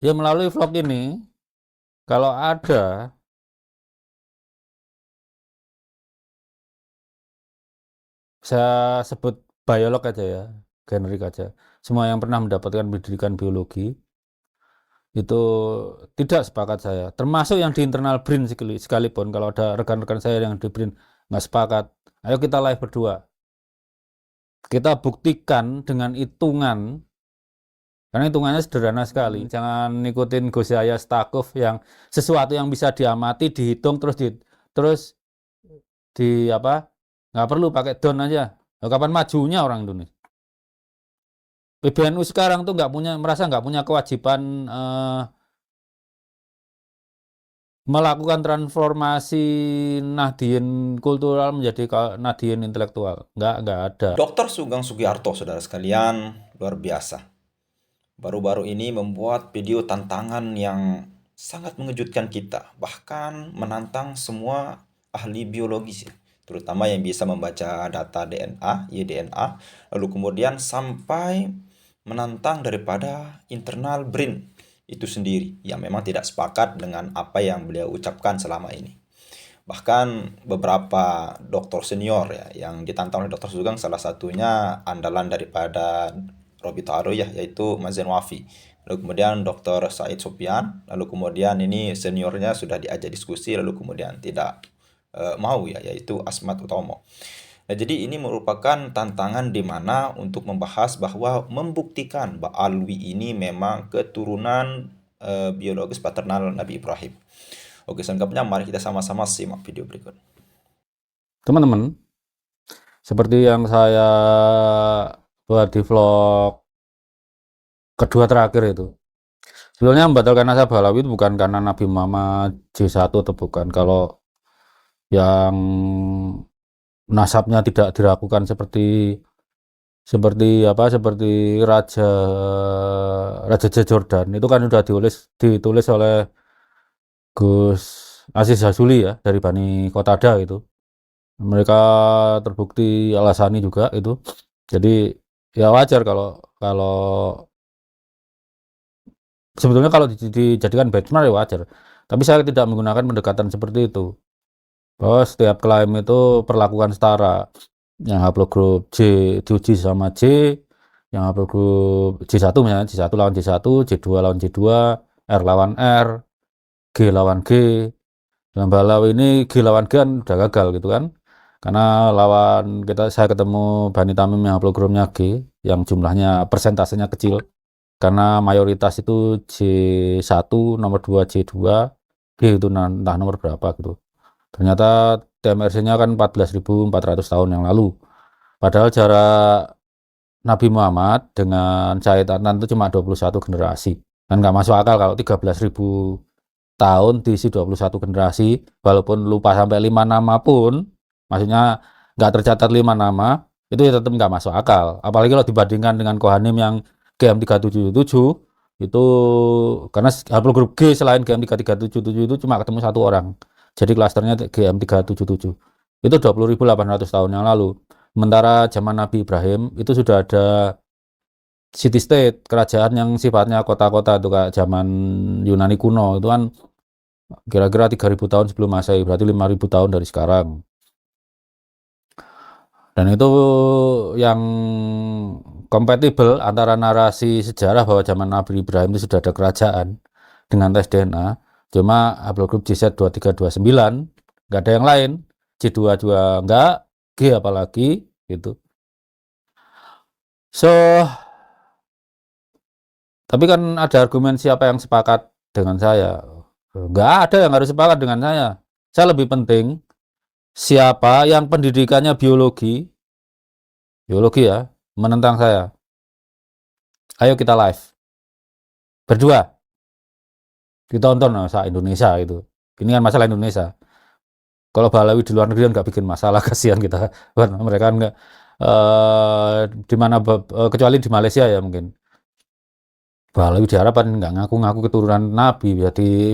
Ya melalui vlog ini, kalau ada, saya sebut biolog aja ya, generik aja. Semua yang pernah mendapatkan pendidikan biologi, itu tidak sepakat saya. Termasuk yang di internal BRIN sekalipun, kalau ada rekan-rekan saya yang di BRIN nggak sepakat, ayo kita live berdua. Kita buktikan dengan hitungan, karena hitungannya sederhana sekali. Jangan ngikutin Gus Yahya Stakuf yang sesuatu yang bisa diamati, dihitung, terus di apa, nggak perlu pakai don aja. Nah, kapan majunya orang Indonesia? PBNU sekarang tuh merasa nggak punya kewajiban melakukan transformasi Nahdien kultural menjadi Nahdien intelektual. Nggak ada. Dr. Sugeng Sugiarto, saudara sekalian, luar biasa. Baru-baru ini membuat video tantangan yang sangat mengejutkan kita, bahkan menantang semua ahli biologi, terutama yang bisa membaca data DNA, YDNA, lalu kemudian sampai menantang daripada internal BRIN itu sendiri, yang memang tidak sepakat dengan apa yang beliau ucapkan selama ini. Bahkan beberapa dokter senior ya yang ditantang oleh Dokter Sugeng, salah satunya andalan daripada Robi Taro ya, yaitu Mazen Wafi. Lalu kemudian Dokter Said Sopian, lalu kemudian ini seniornya sudah diajak diskusi lalu kemudian tidak mau ya, yaitu Asmat Utomo. Nah, jadi ini merupakan tantangan di mana untuk membahas bahwa membuktikan bahwa Alwi ini memang keturunan biologis paternal Nabi Ibrahim. Oke, selengkapnya mari kita sama-sama simak video berikut. Teman-teman, seperti yang saya buat di vlog kedua terakhir itu. Sebenarnya membatalkan nasab Halawi itu bukan karena Nabi Muhammad J1 atau bukan. Kalau yang nasabnya tidak diragukan seperti Raja Jordan itu kan sudah ditulis oleh Gus Aziz Hazuli ya, dari Bani Qatada itu. Mereka terbukti Al-Asani juga itu. Jadi ya wajar kalau kalau sebetulnya kalau dijadikan benchmark ya wajar. Tapi saya tidak menggunakan pendekatan seperti itu. Bahwa setiap klaim itu perlakukan setara. Yang haplogrup J diuji sama J, yang haplogrup J1 misalnya, J1 lawan J1, J2 lawan J2, R lawan R, G lawan G. Dalam Balawi ini G lawan G kan udah gagal gitu kan. Karena saya ketemu Bani Tamim yang haplogrupnya G, yang jumlahnya persentasenya kecil. Karena mayoritas itu J1, nomor 2 J2, G itu entah nomor berapa gitu. Ternyata TMRC-nya kan 14.400 tahun yang lalu. Padahal jarak Nabi Muhammad dengan Syed Adnan itu cuma 21 generasi. Dan nggak masuk akal kalau 13.000 tahun diisi 21 generasi, walaupun lupa sampai 5 nama pun, maksudnya nggak tercatat 5 nama, itu ya tetap nggak masuk akal. Apalagi kalau dibandingkan dengan Kohanim yang GM377, itu karena haplogrup G selain GM377 itu cuma ketemu satu orang. Jadi klasternya GM377. Itu 20.800 tahun yang lalu. Sementara zaman Nabi Ibrahim itu sudah ada city state, kerajaan yang sifatnya kota-kota itu kayak zaman Yunani kuno itu kan kira-kira 3.000 tahun sebelum Masehi, berarti 5.000 tahun dari sekarang. Dan itu yang kompatibel antara narasi sejarah bahwa zaman Nabi Ibrahim itu sudah ada kerajaan dengan tes DNA. Cuma haplogrup JZ2329 nggak ada yang lain, J2 juga nggak, G apalagi gitu. So, tapi kan ada argumen siapa yang sepakat dengan saya. Nggak ada yang harus sepakat dengan saya. Saya lebih penting siapa yang pendidikannya biologi ya, menentang saya. Ayo kita live. Berdua. Ditonton masa Indonesia itu. Ini kan masalah Indonesia. Kalau Balawi di luar negeri kan nggak bikin masalah, kasihan kita. Mereka kan nggak, di mana kecuali di Malaysia ya mungkin. Balawi diharap kan nggak ngaku-ngaku keturunan Nabi,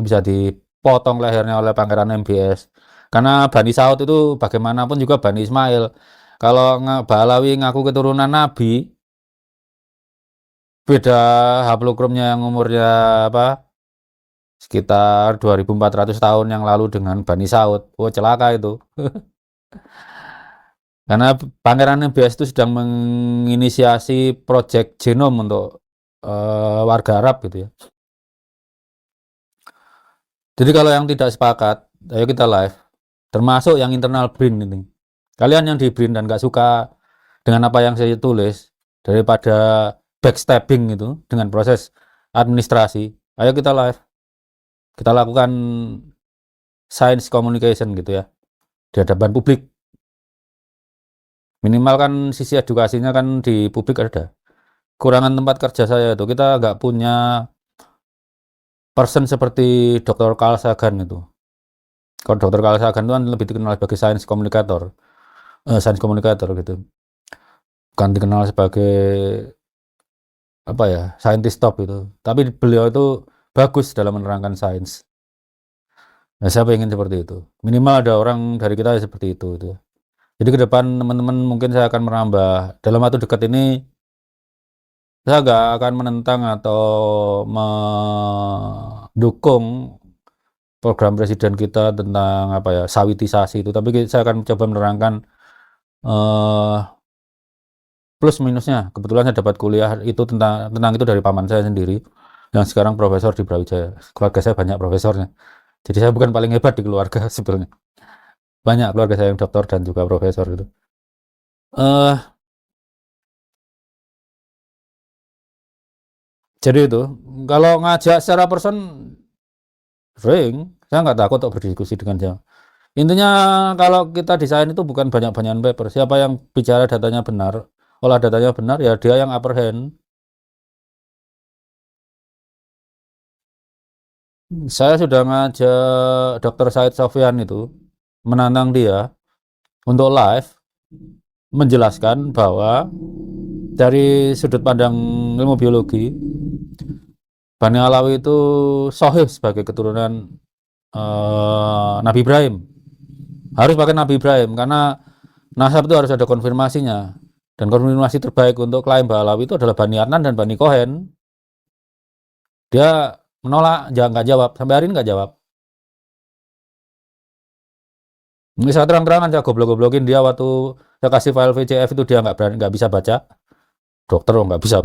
bisa dipotong lehernya oleh Pangeran MBS. Karena Bani Saud itu bagaimanapun juga Bani Ismail. Kalau Balawi ngaku keturunan Nabi, beda haplokromnya yang umurnya apa sekitar 2400 tahun yang lalu dengan Bani Saud. Oh, celaka itu. Karena Pangeran MBS itu sedang menginisiasi proyek genom untuk warga Arab gitu ya. Jadi kalau yang tidak sepakat, ayo kita live. Termasuk yang internal BRIN ini. Kalian yang di BRIN dan nggak suka dengan apa yang saya tulis, daripada backstabbing itu dengan proses administrasi, ayo kita live. Kita lakukan science communication gitu ya, di hadapan publik. Minimal kan sisi edukasinya kan di publik ada. Kurangan tempat kerja saya itu, kita nggak punya person seperti Dr. Carl Sagan itu. Kalau Dr. Carl Sagan itu kan lebih dikenal sebagai science communicator gitu. Bukan dikenal sebagai apa ya, scientist top itu. Tapi beliau itu bagus dalam menerangkan sains. Nah, saya ingin seperti itu. Minimal ada orang dari kita seperti itu. Jadi ke depan teman-teman mungkin saya akan merambah. Dalam waktu dekat ini saya nggak akan menentang atau mendukung program presiden kita tentang apa ya, sawitisasi itu. Tapi saya akan coba menerangkan plus minusnya. Kebetulan saya dapat kuliah itu tentang itu dari paman saya sendiri yang sekarang profesor di Brawijaya. Keluarga saya banyak profesornya. Jadi saya bukan paling hebat di keluarga sebenarnya. Banyak keluarga saya yang doktor dan juga profesor gitu. Jadi itu, kalau ngajak secara person sering, saya nggak takut untuk berdiskusi dengan dia. Intinya kalau kita desain itu bukan banyak-banyakan paper. Siapa yang bicara datanya benar, olah datanya benar, ya dia yang upper hand. Saya sudah ngajak Dr. Said Sofyan itu, menantang dia untuk live menjelaskan bahwa dari sudut pandang ilmu biologi, Bani Alawi itu sahih sebagai keturunan Nabi Ibrahim. Harus pakai Nabi Ibrahim karena nasab itu harus ada konfirmasinya. Dan konfirmasi terbaik untuk klaim bahwa Alawi itu adalah Bani Adnan dan Bani Cohen. Dia menolak, nggak jawab. Sampai hari ini nggak jawab. Ini saya terang-terangan saya goblok-goblokin dia waktu saya kasih file VCF itu dia nggak bisa baca. Dokter nggak bisa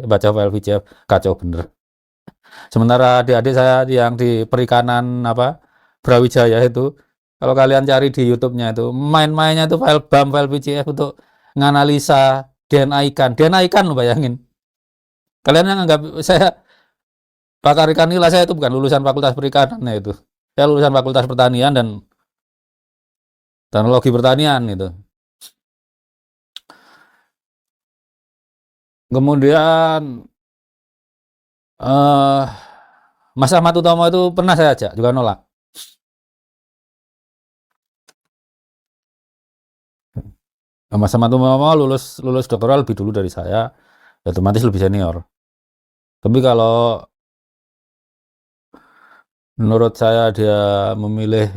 baca file VCF, kacau bener. Sementara adik-adik saya yang di perikanan apa Brawijaya itu, kalau kalian cari di YouTube-nya itu main-mainnya itu file BAM, file VCF untuk nganalisa DNA ikan lo bayangin. Kalian yang anggap saya pakar ikan nila, saya itu bukan lulusan fakultas perikanan itu. Saya lulusan fakultas pertanian dan teknologi pertanian itu. Kemudian Mas Ahmad Utomo itu pernah saya ajak juga nolak. Mas Ahmad Utomo lulus doktoral lebih dulu dari saya, otomatis lebih senior. Tapi kalau menurut saya dia memilih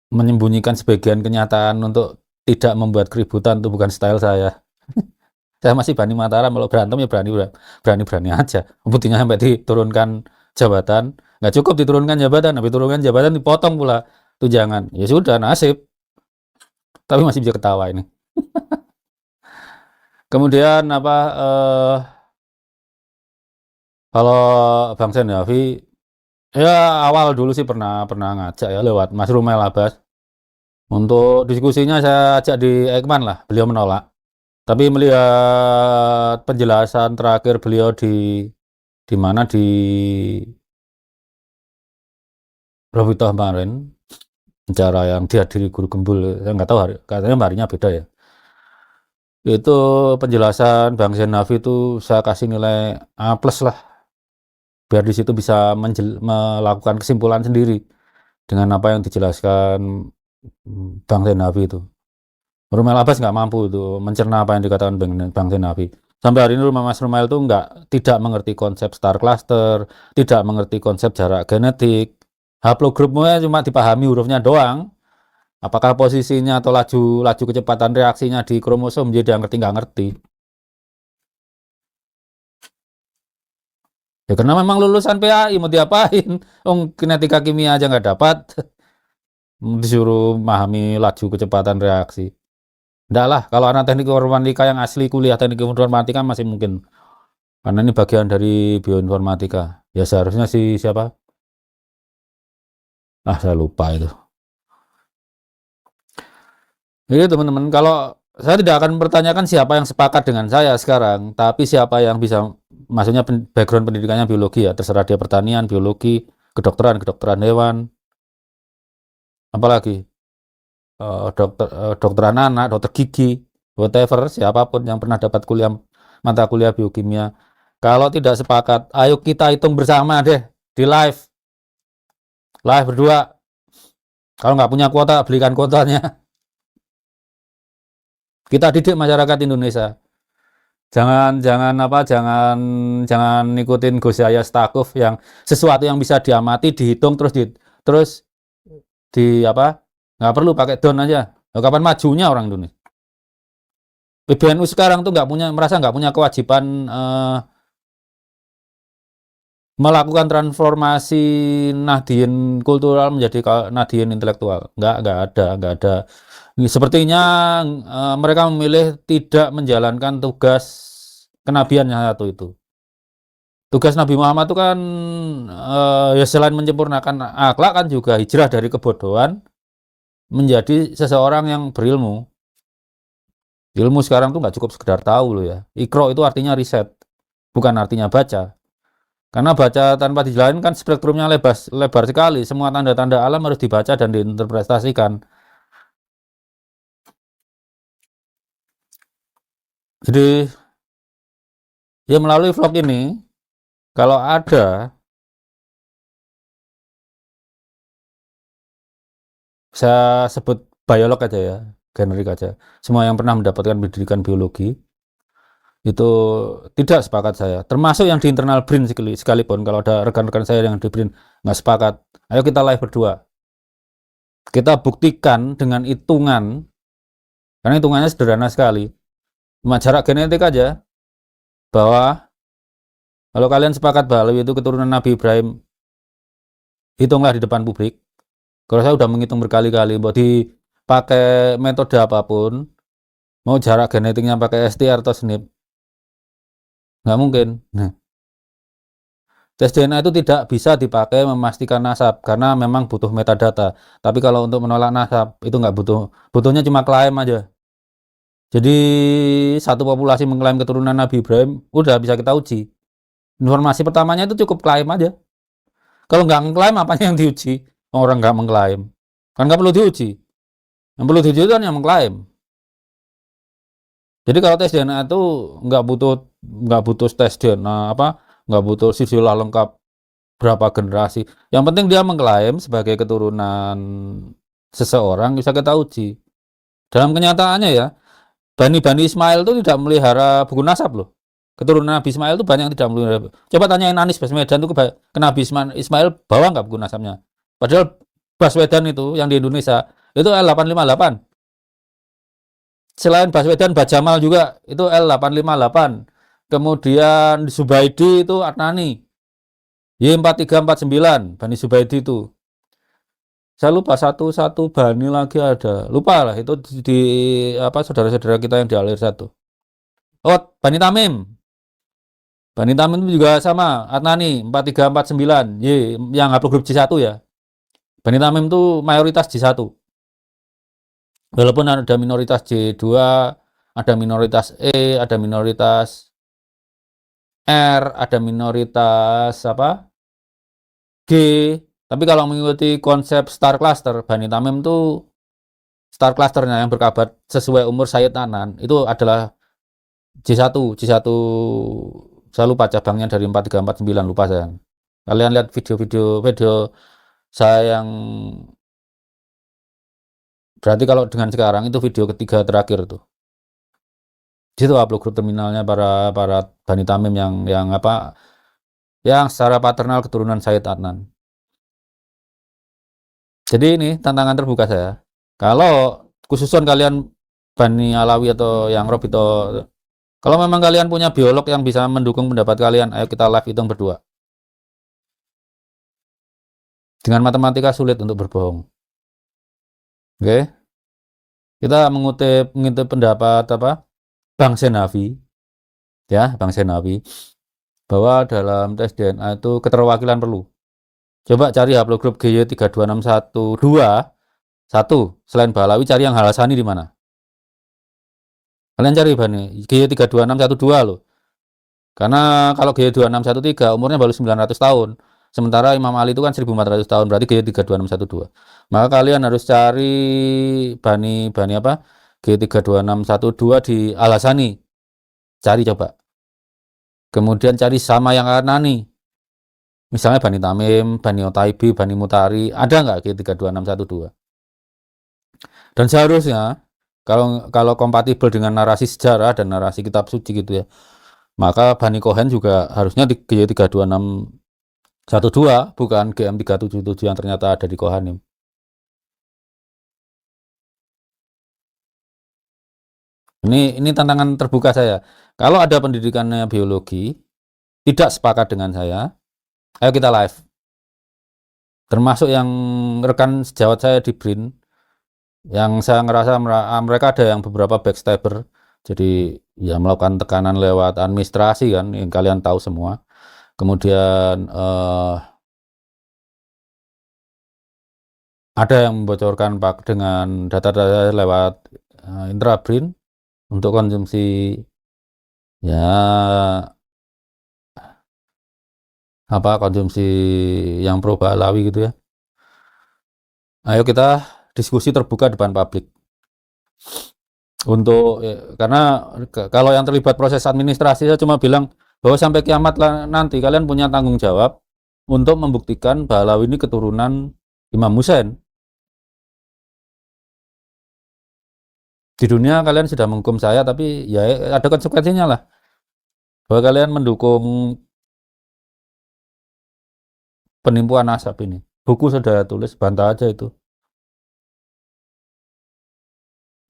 menyembunyikan sebagian kenyataan untuk tidak membuat keributan, itu bukan style saya. Saya masih Bani Mataram, kalau berantem ya berani aja. Buktinya sampai diturunkan jabatan, nggak cukup diturunkan jabatan, tapi turunkan jabatan dipotong pula tunjangan. Ya sudah, nasib. Tapi masih bisa ketawa ini. Kemudian apa kalau Bang Senyafi ya awal dulu sih pernah ngajak ya lewat Mas Rumel Abbas. Untuk diskusinya saya ajak di Ekman lah, beliau menolak. Tapi melihat penjelasan terakhir beliau di mana di Robito kemarin, acara yang dihadiri Guru Gembul, saya nggak tahu katanya harinya beda ya. Itu penjelasan Bang Zenavi itu saya kasih nilai A+ lah, biar di situ bisa melakukan kesimpulan sendiri dengan apa yang dijelaskan Bang Zenavi itu. Rumel Abbas nggak mampu itu mencerna apa yang dikatakan Bang Zenavi. Sampai hari ini Mas Rumel itu tidak mengerti konsep star cluster, tidak mengerti konsep jarak genetik. Haplogrupnya cuma dipahami hurufnya doang. Apakah posisinya atau laju kecepatan reaksinya di kromosom dia nggak ngerti. Ya karena memang lulusan PAI, mau diapain? Kinetika kimia aja nggak dapat. Disuruh memahami laju kecepatan reaksi. Enggak lah, kalau anak teknik informatika yang asli kuliah teknik informatika masih mungkin. Karena ini bagian dari bioinformatika. Ya seharusnya si siapa? Saya lupa itu. Jadi teman-teman, kalau saya tidak akan mempertanyakan siapa yang sepakat dengan saya sekarang, tapi siapa yang bisa, maksudnya background pendidikannya biologi ya, terserah dia pertanian, biologi, kedokteran hewan, apalagi dokteran anak, dokter gigi, whatever, siapapun yang pernah dapat mata kuliah biokimia. Kalau tidak sepakat, ayo kita hitung bersama deh di live berdua. Kalau nggak punya kuota, belikan kuotanya. Kita didik masyarakat Indonesia. Jangan ikutin Gus Yahya Stakuf yang sesuatu yang bisa diamati, dihitung, terus nggak perlu pakai don aja. Kapan majunya orang Indonesia? PBNU sekarang tuh merasa nggak punya kewajiban melakukan transformasi Nahdien kultural menjadi Nahdien intelektual. Nggak ada. Sepertinya mereka memilih tidak menjalankan tugas kenabian yang satu itu. Tugas Nabi Muhammad itu kan ya selain menyempurnakan akhlak kan juga hijrah dari kebodohan menjadi seseorang yang berilmu. Ilmu sekarang tuh nggak cukup sekedar tahu loh ya. Iqra itu artinya riset, bukan artinya baca. Karena baca tanpa dijelasin kan spektrumnya lebar sekali. Semua tanda-tanda alam harus dibaca dan diinterpretasikan. Jadi ya melalui vlog ini, kalau ada, saya sebut biolog aja ya, generik aja. Semua yang pernah mendapatkan pendidikan biologi itu tidak sepakat saya. Termasuk yang di internal BRIN sekalipun. Kalau ada rekan-rekan saya yang di BRIN nggak sepakat, ayo kita live berdua. Kita buktikan dengan hitungan, karena hitungannya sederhana sekali. Cuma jarak genetik aja, bahwa kalau kalian sepakat bahwa itu keturunan Nabi Ibrahim, hitunglah di depan publik. Kalau saya udah menghitung berkali-kali, mau dipakai metode apapun, mau jarak genetiknya pakai STR atau SNP, nggak mungkin. Nah, tes DNA itu tidak bisa dipakai memastikan nasab, karena memang butuh metadata. Tapi kalau untuk menolak nasab, itu nggak butuhnya cuma klaim aja. Jadi satu populasi mengklaim keturunan Nabi Ibrahim, udah bisa kita uji. Informasi pertamanya itu cukup klaim aja. Kalau nggak mengklaim, apanya yang diuji? Orang nggak mengklaim. Kan nggak perlu diuji. Yang perlu diuji itu kan yang mengklaim. Jadi kalau tes DNA itu nggak butuh tes DNA nggak butuh silsilah lengkap berapa generasi. Yang penting dia mengklaim sebagai keturunan seseorang, bisa kita uji. Dalam kenyataannya ya, Bani Ismail itu tidak melihara buku nasab loh. Keturunan Nabi Ismail itu banyak yang tidak melihara. Coba tanyain Anies Baswedan itu ke Nabi Ismail bawa nggak buku nasabnya? Padahal Baswedan itu yang di Indonesia itu L858. Selain Baswedan, Bajamal juga itu L858. Kemudian Zubaidi itu Adnani. Y4349, Bani Zubaidi itu. Saya lupa satu Bani lagi ada. Lupa lah itu di saudara-saudara kita yang di alir satu. Oh, Bani Tamim. Bani Tamim itu juga sama, Adnani 4349. Yang haplogrup J1 ya. Bani Tamim itu mayoritas J1. Walaupun ada minoritas J2, ada minoritas E, ada minoritas R, ada minoritas G. Tapi kalau mengikuti konsep star cluster, Bani Tamim itu star clusternya yang berkabar sesuai umur Sayyid Adnan itu adalah J1. Saya lupa cabangnya dari 4349, lupa saya. Kalian lihat video saya yang berarti kalau dengan sekarang itu video ketiga terakhir tuh. Itu haplogrup terminalnya para Bani Tamim yang secara paternal keturunan Sayyid Adnan. Jadi ini tantangan terbuka saya. Kalau khususan kalian Bani Alawi atau yang Rob itu, kalau memang kalian punya biolog yang bisa mendukung pendapat kalian, ayo kita live hitung berdua. Dengan matematika sulit untuk berbohong. Oke. Kita mengutip pendapat Bang Senavi, ya, Bang Senavi, bahwa dalam tes DNA itu keterwakilan perlu. Coba cari haplogrup GY32612 satu, selain Pahlawi cari yang Halasani di mana? Kalian cari Bani, GY32612 loh. Karena kalau GY2613 umurnya baru 900 tahun. Sementara Imam Ali itu kan 1400 tahun, berarti GY32612. Maka kalian harus cari Bani apa? G32612 di Al-Hasani. Cari coba. Kemudian cari sama yang Anani. Misalnya Bani Tamim, Bani Otaibi, Bani Mutari. Ada nggak G32612? Dan seharusnya kalau kompatibel dengan narasi sejarah dan narasi kitab suci gitu ya, maka Bani Kohen juga harusnya di G32612, bukan GM377 yang ternyata ada di Kohanim. Ini tantangan terbuka saya. Kalau ada pendidikannya biologi, tidak sepakat dengan saya, ayo kita live. Termasuk yang rekan sejawat saya di BRIN, yang saya ngerasa mereka ada yang beberapa backstabber, jadi ya melakukan tekanan lewat administrasi kan, yang kalian tahu semua. Kemudian ada yang membocorkan dengan data-data lewat intrabrin untuk konsumsi ya konsumsi yang pro Pahlawi gitu ya. Ayo kita diskusi terbuka depan publik. Untuk karena kalau yang terlibat proses administrasi saya cuma bilang bahwa sampai kiamat nanti kalian punya tanggung jawab untuk membuktikan Pahlawi ini keturunan Imam Husain. Di dunia kalian sudah menghukum saya, tapi ya ada konsekuensinya lah. Bahwa kalian mendukung penipuan nasab ini. Buku sudah tulis, bantah aja itu.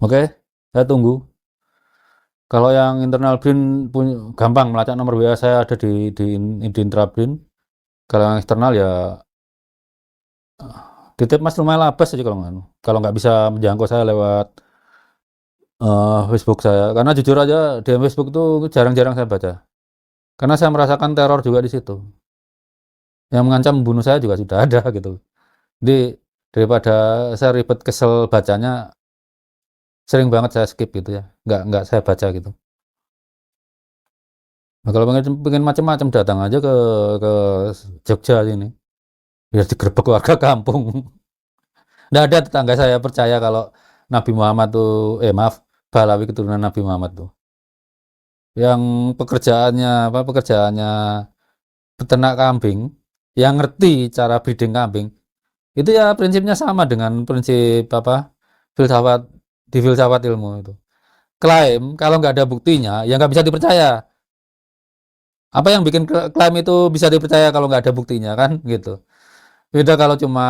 Oke, saya tunggu. Kalau yang internal BRIN gampang melacak nomor WA saya ada di intrabrin. Kalau yang eksternal ya titip Mas Rumah Labas aja kalau nggak bisa menjangkau saya lewat Facebook saya. Karena jujur aja di Facebook itu jarang-jarang saya baca. Karena saya merasakan teror juga di situ. Yang mengancam membunuh saya juga sudah ada gitu. Jadi daripada saya ribet kesel bacanya, sering banget saya skip gitu ya. Nggak saya baca gitu. Nah, kalau pengen macam-macam datang aja ke Jogja sini. Biar digerebek warga kampung. Nggak ada tetangga saya percaya kalau Nabi Muhammad tuh, Pahlawi keturunan Nabi Muhammad tuh. Yang pekerjaannya peternak kambing, yang ngerti cara breeding kambing, itu ya prinsipnya sama dengan prinsip filsafat di filsafat ilmu itu. Klaim kalau nggak ada buktinya, ya nggak bisa dipercaya. Apa yang bikin klaim itu bisa dipercaya kalau nggak ada buktinya kan gitu. Beda kalau cuma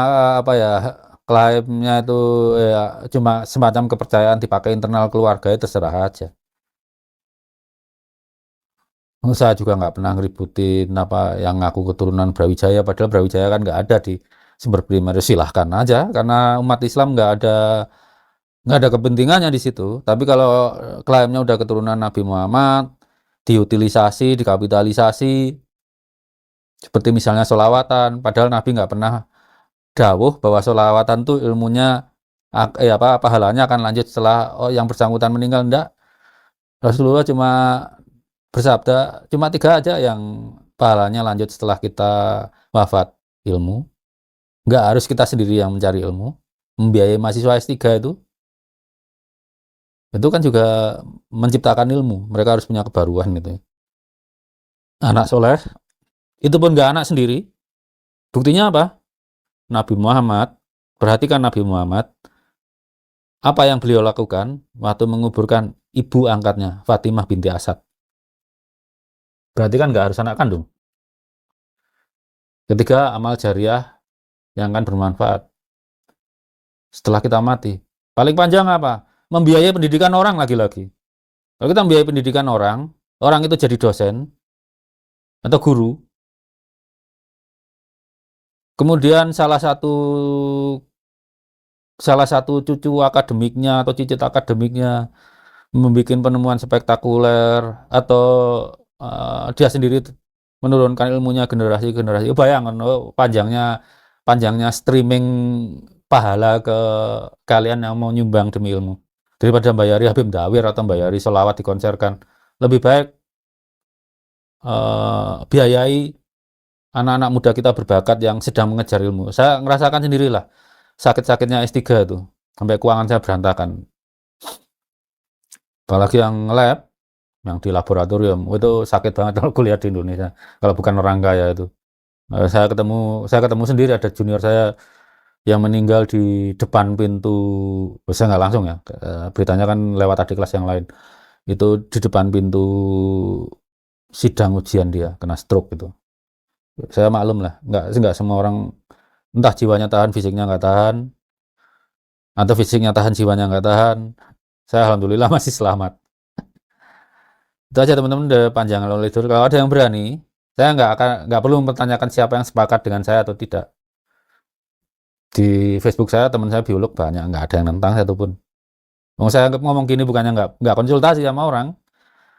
klaimnya itu ya cuma semacam kepercayaan dipakai internal keluarga, itu terserah aja. Saya juga nggak pernah ngeributin yang ngaku keturunan Brawijaya, padahal Brawijaya kan nggak ada di sumber primer. Silahkan aja, karena umat Islam nggak ada kepentingannya di situ. Tapi kalau klaimnya udah keturunan Nabi Muhammad, diutilisasi, dikapitalisasi, seperti misalnya sholawatan, padahal Nabi nggak pernah dawuh bahwa sholawatan tuh ilmunya pahalanya akan lanjut setelah yang bersangkutan meninggal. Enggak, Rasulullah cuma bersabda, cuma 3 aja yang pahalanya lanjut setelah kita wafat ilmu. Enggak harus kita sendiri yang mencari ilmu, membiayai mahasiswa S3 itu kan juga menciptakan ilmu. Mereka harus punya kebaruan gitu. Anak soleh itu pun nggak anak sendiri. Buktinya apa? Nabi Muhammad, perhatikan Nabi Muhammad, apa yang beliau lakukan waktu menguburkan ibu angkatnya, Fatimah binti Asad. Berarti kan nggak harus anak kandung. Ketiga, amal jariah yang akan bermanfaat setelah kita mati. Paling panjang apa? Membiayai pendidikan orang lagi-lagi. Kalau kita membiayai pendidikan orang itu jadi dosen atau guru, Kemudian salah satu cucu akademiknya atau cicit akademiknya membuat penemuan spektakuler, atau dia sendiri menurunkan ilmunya generasi-generasi. Bayangkan, panjangnya streaming pahala ke kalian yang mau nyumbang demi ilmu. Daripada bayari Habib Dawir atau bayari sholawat dikonserkan, lebih baik biayai anak-anak muda kita berbakat yang sedang mengejar ilmu. Saya ngerasakan sendirilah sakit-sakitnya S3 tuh, sampai keuangan saya berantakan. Apalagi yang lab, yang di laboratorium, itu sakit banget kalau kuliah di Indonesia. Kalau bukan orang kaya itu. Saya ketemu sendiri, ada junior saya yang meninggal di depan pintu. Saya nggak langsung ya, beritanya kan lewat adik kelas yang lain. Itu di depan pintu sidang ujian dia kena stroke gitu. Saya maklum lah, nggak semua orang, entah jiwanya tahan, fisiknya nggak tahan, atau fisiknya tahan, jiwanya nggak tahan. Saya alhamdulillah masih selamat. Itu aja teman-teman, udah panjang kalau tidur. Kalau ada yang berani, saya nggak perlu mempertanyakan siapa yang sepakat dengan saya atau tidak. Di Facebook saya, teman saya biolog banyak, nggak ada yang nentang satupun. Saya ngomong gini bukannya nggak konsultasi sama orang,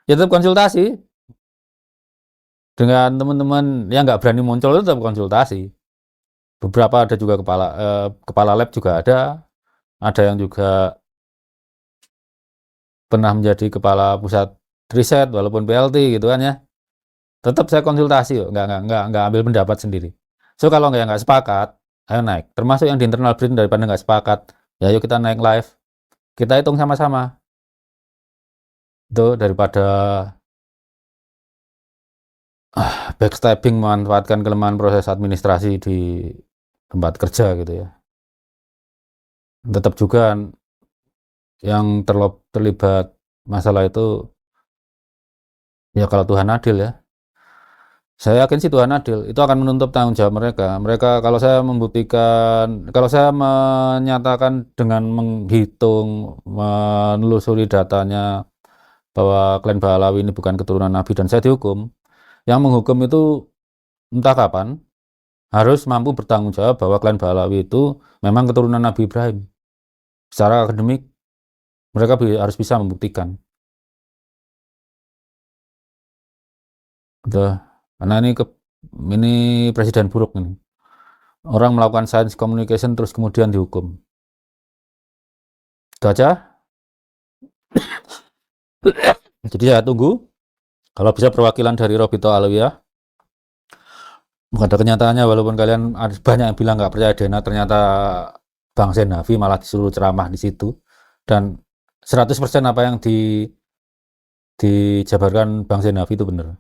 ya tetap konsultasi dengan teman-teman yang nggak berani muncul, itu tetap konsultasi. Beberapa ada juga kepala lab juga ada yang juga pernah menjadi kepala pusat riset walaupun PLT gitu kan ya. Tetap saya konsultasi, nggak ambil pendapat sendiri. So kalau nggak sepakat, ayo naik. Termasuk yang di internal brain, daripada nggak sepakat, ya yuk kita naik live, kita hitung sama-sama. Itu daripada backstabbing, memanfaatkan kelemahan proses administrasi di tempat kerja gitu ya. Tetap juga yang terlibat masalah itu, ya kalau Tuhan adil ya, saya yakin sih Tuhan adil, itu akan menuntut tanggung jawab mereka. Kalau saya menyatakan dengan menghitung, menelusuri datanya bahwa klan Ba'alawi ini bukan keturunan Nabi dan saya dihukum, yang menghukum itu entah kapan harus mampu bertanggung jawab bahwa klan Ba'alawi itu memang keturunan Nabi Ibrahim. Secara akademik mereka harus bisa membuktikan. Karena ini presiden buruk ini. Orang melakukan science communication terus kemudian dihukum. Itu aja. Jadi saya tunggu kalau bisa perwakilan dari Robito Alawiyah. Pada kenyataannya, walaupun kalian banyak yang bilang nggak percaya DNA, ternyata Bang Zenawi malah disuruh ceramah di situ, dan 100% apa yang dijabarkan Bang Zenawi itu benar.